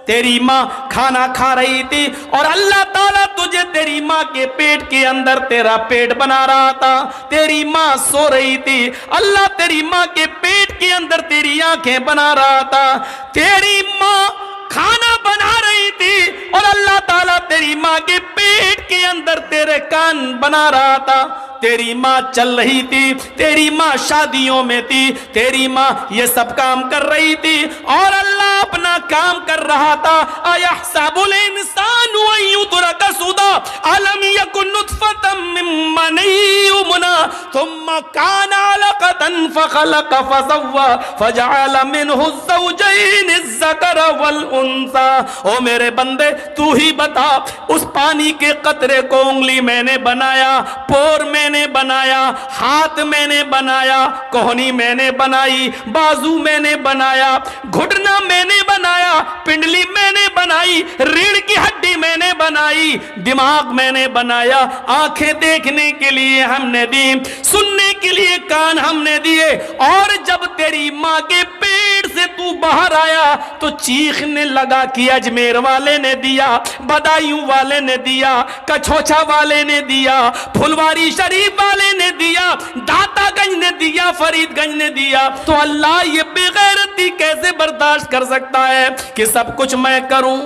تیری ماں کھانا کھا رہی تھی اور اللہ تعالیٰ تجھے تیری ماں کے پیٹ کے اندر تیرا پیٹ بنا رہا تھا. تیری ماں سو رہی تھی, اللہ تیری ماں کے پیٹ کے اندر تیری آنکھیں بنا رہا تھا. تیری ماں کھانا بنا رہی تھی اور اللہ تعالیٰ تیری ماں کے پیٹ کے اندر تیرے کان بنا رہا تھا. تیری ماں چل رہی تھی, تیری ماں شادیوں میں تھی, تیری ماں یہ سب کام کر رہی تھی اور اللہ اپنا کام کر رہا تھا. اَيَحْسَبُ الْإِنسَانُ أَن يُتْرَكَ سُدًى أَلَمْ يَكُن نُطْفَةً مِّن مَّنِيٍّ يُمْنَىٰ ثُمَّ كَانَ عَلَقَةً فَخَلَقَ فَسَوَّىٰ فَجَعَلَ مِنْهُ الزَّوْجَيْنِ الذَّكَرَ وَالْأُنثَىٰ. او میرے بندے تو ہی بتا, اس پانی کے قطرے کو انگلی میں نے بنایا, پور میں نے بنایا, ہاتھ میں نے بنایا, کوہنی میں نے بنائی, بازو میں نے بنایا, گھٹنا میں نے بنایا, پنڈلی میں نے بنائی, ریڑھ کی ہڈی میں نے بنائی, دماغ میں نے بنایا, آنکھیں دیکھنے کے لیے ہم نے دی, سننے کے لیے کان ہم نے دیے. اور جب تیری ماں کے پیٹ سے تو باہر آیا تو چیخنے لگا کہ اجمیر والے نے دیا, بدایوں والے نے دیا, کچھوچا والے نے دیا, پھلواری شریف والے نے دیا, داتا گنج نے دیا, فرید گنج نے دیا. تو اللہ یہ بے غیرتی کیسے برداشت کر سکتا ہے کہ سب کچھ میں کروں؟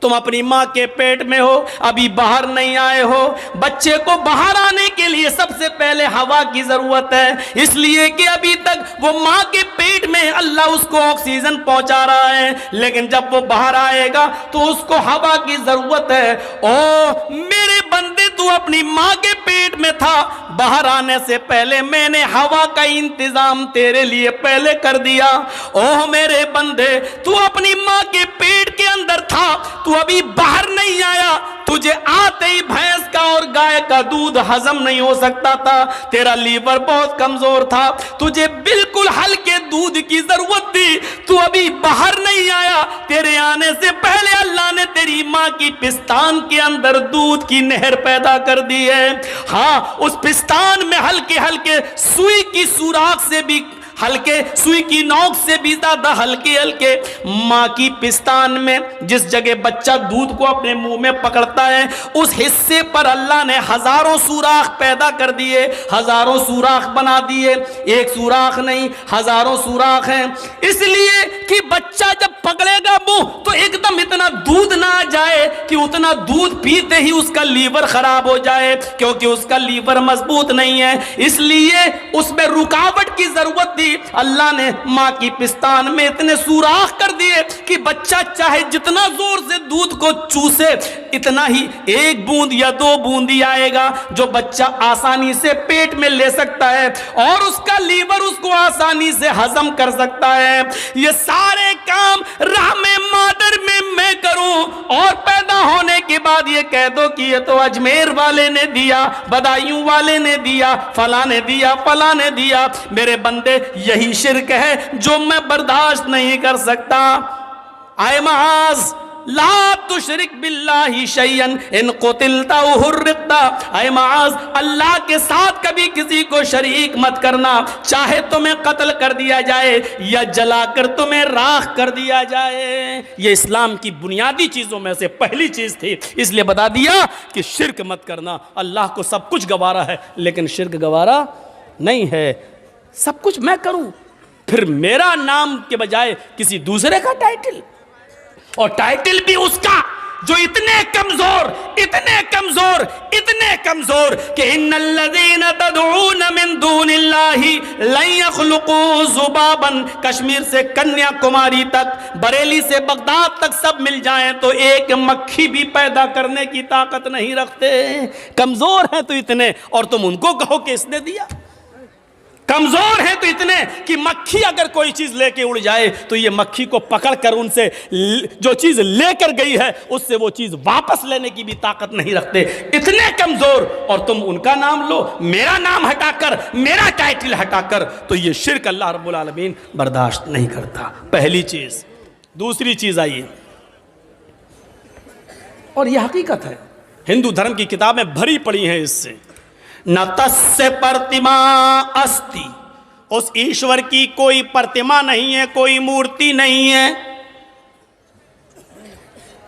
تم اپنی ماں کے پیٹ میں ہو, ابھی باہر نہیں آئے ہو. بچے کو باہر آنے کے لیے سب سے پہلے ہوا کی ضرورت ہے, اس لیے کہ ابھی تک وہ ماں کے پیٹ میں اللہ اس کو آکسیجن پہنچا رہا ہے, لیکن جب وہ باہر آئے گا تو اس کو ہوا کی ضرورت ہے. او میرے بندے, تو اپنی ماں کے پیٹ میں تھا, باہر آنے سے پہلے میں نے ہوا کا انتظام تیرے لیے پہلے کر دیا. او میرے بندے, تو اپنی ماں کے پیٹ کے اندر تھا, تو ابھی باہر نہیں آیا, تجھے آتے ہی بھینس کا اور گائے کا دودھ ہضم نہیں ہو سکتا تھا, تیرا لیور بہت کمزور تھا, تجھے بالکل ہلکے دودھ کی ضرورت تھی, تو ابھی باہر نہیں آیا. تیرے آنے سے پہلے اللہ نے تیری ماں کی پستان کے اندر دودھ کی نہر پیدا کر دی ہے. ہاں, اس پستان میں ہلکے ہلکے سوئی کی سوراخ سے بھی ہلکے, سوئی کی نوک سے بھی زیادہ ہلکے ہلکے ماں کی پستان میں جس جگہ بچہ دودھ کو اپنے منہ میں پکڑتا ہے, اس حصے پر اللہ نے ہزاروں سوراخ پیدا کر دیے, ہزاروں سوراخ بنا دیے. ایک سوراخ نہیں, ہزاروں سوراخ ہیں, اس لیے کہ بچہ جب پکڑے گا منہ تو ایک دم اتنا دودھ نہ آ جائے کہ اتنا دودھ پیتے ہی اس کا لیور خراب ہو جائے, کیونکہ اس کا لیور مضبوط نہیں ہے. اس لیے اس میں رکاوٹ کی ضرورت تھی. اللہ نے ماں کی پستان میں اتنے سوراخ کر دیے کہ بچہ چاہے جتنا زور سے دودھ کو چوسے اتنا ہی ایک بوند یا دو بوند ہی آئے گا جو بچہ آسانی سے پیٹ میں لے سکتا ہے اور اس کا لیور اس کو آسانی سے ہضم کر سکتا ہے. یہ سارے کام رحم مادر میں کروں اور پیدا ہونے کے بعد یہ کہہ دو کہ یہ تو اجمیر والے نے دیا, بدایوں والے نے دیا, فلاں نے دیا, فلاں نے دیا. میرے بندے, یہی شرک ہے جو میں برداشت نہیں کر سکتا. اے معاذ لا تشرک باللہ شیئا ان قتلتا او حرقتا. اے معاذ, اللہ کے ساتھ کبھی کسی کو شریک مت کرنا, چاہے تمہیں قتل کر دیا جائے یا جلا کر تمہیں راکھ کر دیا جائے. یہ اسلام کی بنیادی چیزوں میں سے پہلی چیز تھی, اس لیے بتا دیا کہ شرک مت کرنا. اللہ کو سب کچھ گوارا ہے لیکن شرک گوارا نہیں ہے. سب کچھ میں کروں, پھر میرا نام کے بجائے کسی دوسرے کا ٹائٹل, اور ٹائٹل بھی اس کا جو اتنے کمزور اتنے کمزور اتنے کمزور کہ ان الذین تدعون من دون اللہ لن یخلقوا ذبابا. کشمیر سے کنیا کماری تک, بریلی سے بغداد تک سب مل جائیں تو ایک مکھی بھی پیدا کرنے کی طاقت نہیں رکھتے. کمزور ہیں تو اتنے, اور تم ان کو کہو کہ اس نے دیا. کمزور ہیں تو اتنے کہ مکھی اگر کوئی چیز لے کے اڑ جائے تو یہ مکھی کو پکڑ کر ان سے جو چیز لے کر گئی ہے اس سے وہ چیز واپس لینے کی بھی طاقت نہیں رکھتے. اتنے کمزور, اور تم ان کا نام لو, میرا نام ہٹا کر, میرا ٹائٹل ہٹا کر. تو یہ شرک اللہ رب العالمین برداشت نہیں کرتا. پہلی چیز. دوسری چیز آئیے, اور یہ حقیقت ہے, ہندو دھرم کی کتابیں بھری پڑی ہیں اس سے. نہ تسّ پرتما استی, اس ایشور کی کوئی پرتما نہیں ہے, کوئی مورتی نہیں ہے.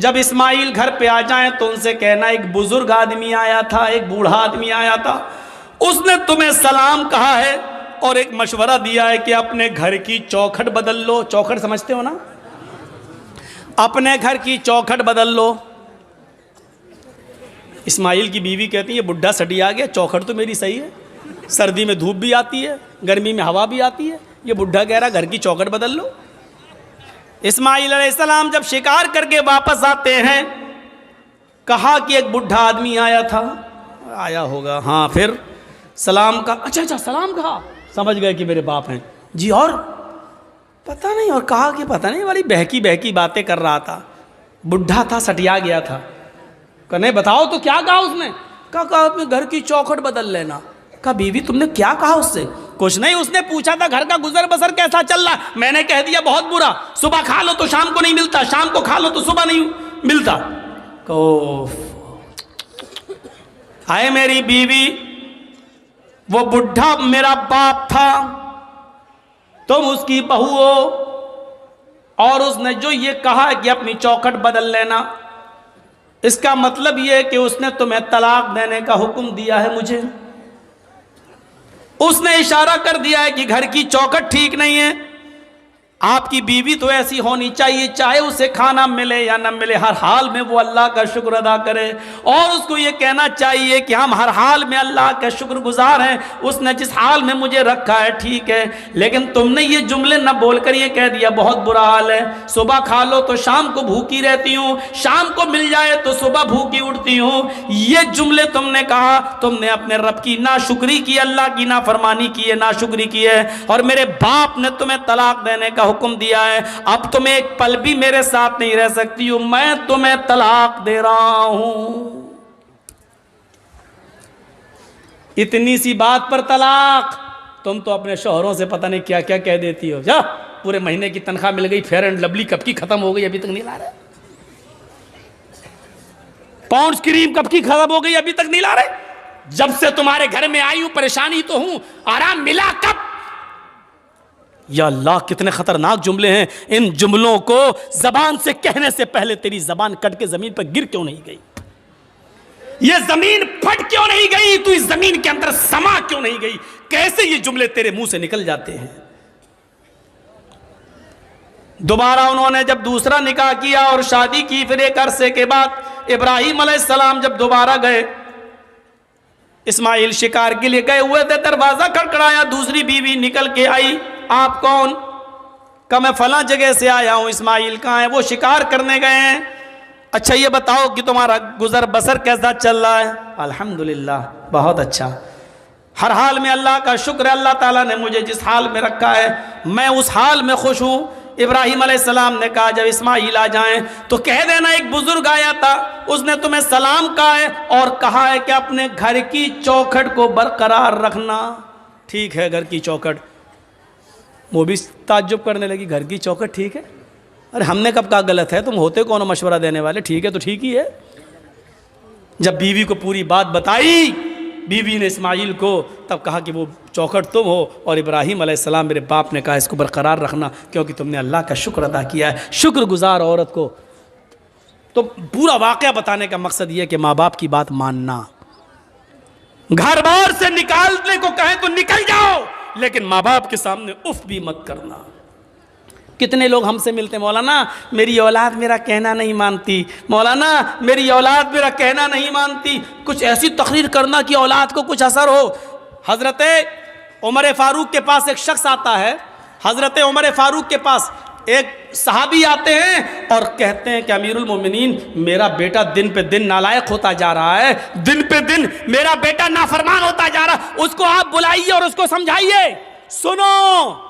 جب اسماعیل گھر پہ آ جائیں تو ان سے کہنا ایک بزرگ آدمی آیا تھا، ایک بوڑھا آدمی آیا تھا، اس نے تمہیں سلام کہا ہے اور ایک مشورہ دیا ہے کہ اپنے گھر کی چوکھٹ بدل لو. چوکھٹ سمجھتے ہو نا؟ اپنے گھر کی چوکھٹ بدل لو. اسماعیل کی بیوی کہتی ہے یہ بڈھا سٹی آ گیا، چوکھٹ تو میری صحیح ہے، سردی میں دھوپ بھی آتی ہے، گرمی میں ہوا بھی آتی ہے، یہ بڈھا کہہ رہا گھر کی چوکھٹ بدل لو. اسماعیل علیہ السلام جب شکار کر کے واپس آتے ہیں، کہا کہ ایک بڈھا آدمی آیا تھا. آیا ہوگا، ہاں. پھر سلام کا، اچھا سلام کہا، سمجھ گئے کہ میرے باپ ہیں. جی اور پتہ نہیں، اور کہا کہ پتہ نہیں والی بہکی باتیں کر رہا تھا، بڈھا تھا سٹیا گیا تھا. کہ نہیں بتاؤ تو کیا کہا اس نے؟ کہا اپنے گھر کی چوکھٹ بدل لینا. کہا بیوی تم نے کیا کہا اس سے؟ کچھ نہیں، اس نے پوچھا تھا گھر کا گزر بسر کیسا چل رہا، میں نے کہہ دیا بہت برا، صبح کھا لو تو شام کو نہیں ملتا، شام کو کھا لو تو صبح نہیں ملتا. آئے میری بیوی، وہ بڈھا میرا باپ تھا، تم اس کی بہو ہو، اور اس نے جو یہ کہا کہ اپنی چوکھٹ بدل لینا، اس کا مطلب یہ ہے کہ اس نے تمہیں طلاق دینے کا حکم دیا ہے مجھے. اس نے اشارہ کر دیا ہے کہ گھر کی چوکھٹ ٹھیک نہیں ہے. آپ کی بیوی تو ایسی ہونی چاہیے، چاہے اسے کھانا ملے یا نہ ملے، ہر حال میں وہ اللہ کا شکر ادا کرے، اور اس کو یہ کہنا چاہیے کہ ہم ہر حال میں اللہ کا شکر گزار ہیں، اس نے جس حال میں مجھے رکھا ہے ٹھیک ہے. لیکن تم نے یہ جملے نہ بول کر یہ کہہ دیا بہت برا حال ہے، صبح کھا لو تو شام کو بھوکی رہتی ہوں، شام کو مل جائے تو صبح بھوکی اٹھتی ہوں. یہ جملے تم نے کہا، تم نے اپنے رب کی ناشکری کی، اللہ کی نافرمانی کی ہے، ناشکری کی ہے، اور میرے باپ نے تمہیں طلاق دینے کا حکم دیا ہے. اب تم ایک پل بھی میرے ساتھ نہیں رہ سکتی ہو، میں تمہیں طلاق دے رہا ہوں. اتنی سی بات پر طلاق؟ تم تو اپنے شوہروں سے پتہ نہیں کیا کیا کہہ دیتی ہو. جا، پورے مہینے کی تنخواہ مل گئی، فیئر اینڈ لولی کب کی ختم ہو گئی ابھی تک نہیں لا رہے، پاؤنڈز کریم کب کی ختم ہو گئی ابھی تک نہیں لا رہے. جب سے تمہارے گھر میں آئی ہوں پریشانی تو ہوں، آرام ملا کب؟ یا اللہ کتنے خطرناک جملے ہیں. ان جملوں کو زبان سے کہنے سے پہلے تیری زبان کٹ کے زمین پر گر کیوں نہیں گئی؟ یہ زمین پھٹ کیوں نہیں گئی؟ تو اس زمین کے اندر سما کیوں نہیں گئی؟ کیسے یہ جملے تیرے منہ سے نکل جاتے ہیں؟ دوبارہ انہوں نے جب دوسرا نکاح کیا اور شادی کی، پھر ایک عرصے کے بعد ابراہیم علیہ السلام جب دوبارہ گئے، اسماعیل شکار کے لیے گئے ہوئے تھے، دروازہ کھڑکھڑایا، دوسری بیوی نکل کے آئی. آپ کون؟ کہ میں فلاں جگہ سے آیا ہوں. اسماعیل کہاں ہے؟ وہ شکار کرنے گئے ہیں. اچھا یہ بتاؤ کہ تمہارا گزر بسر کیسا چل رہا ہے؟ الحمدللہ بہت اچھا، ہر حال میں اللہ کا شکر ہے، اللہ تعالیٰ نے مجھے جس حال میں رکھا ہے میں اس حال میں خوش ہوں. ابراہیم علیہ السلام نے کہا جب اسماعیل آ جائیں تو کہہ دینا ایک بزرگ آیا تھا، اس نے تمہیں سلام کہا ہے اور کہا ہے کہ اپنے گھر کی چوکھٹ کو برقرار رکھنا. ٹھیک ہے گھر کی چوکھٹ. وہ بھی تعجب کرنے لگی، گھر کی چوکھٹ ٹھیک ہے؟ ارے ہم نے کب کہا غلط ہے؟ تم ہوتے کون مشورہ دینے والے؟ ٹھیک ہے تو ٹھیک ہی ہے. جب بیوی کو پوری بات بتائی بیوی نے اسماعیل کو، تب کہا کہ وہ چوکھٹ تم ہو، اور ابراہیم علیہ السلام میرے باپ نے کہا اس کو برقرار رکھنا کیونکہ تم نے اللہ کا شکر ادا کیا ہے. شکر گزار عورت کو. تو پورا واقعہ بتانے کا مقصد یہ کہ ماں باپ کی بات ماننا. گھر بار سے نکالنے کو کہیں تو نکل جاؤ، لیکن ماں باپ کے سامنے اف بھی مت کرنا. کتنے لوگ ہم سے ملتے ہیں، مولانا میری اولاد میرا کہنا نہیں مانتی، مولانا میری اولاد میرا کہنا نہیں مانتی. کچھ ایسی تقریر کرنا کہ اولاد کو کچھ اثر ہو. حضرت عمر فاروق کے پاس ایک شخص آتا ہے، حضرت عمر فاروق کے پاس ایک صحابی آتے ہیں اور کہتے ہیں کہ امیر المومنین میرا بیٹا دن پہ دن نالائق ہوتا جا رہا ہے، دن پہ دن میرا بیٹا نافرمان ہوتا جا رہا ہے، اس کو آپ بلائیے اور اس کو سمجھائیے. سنو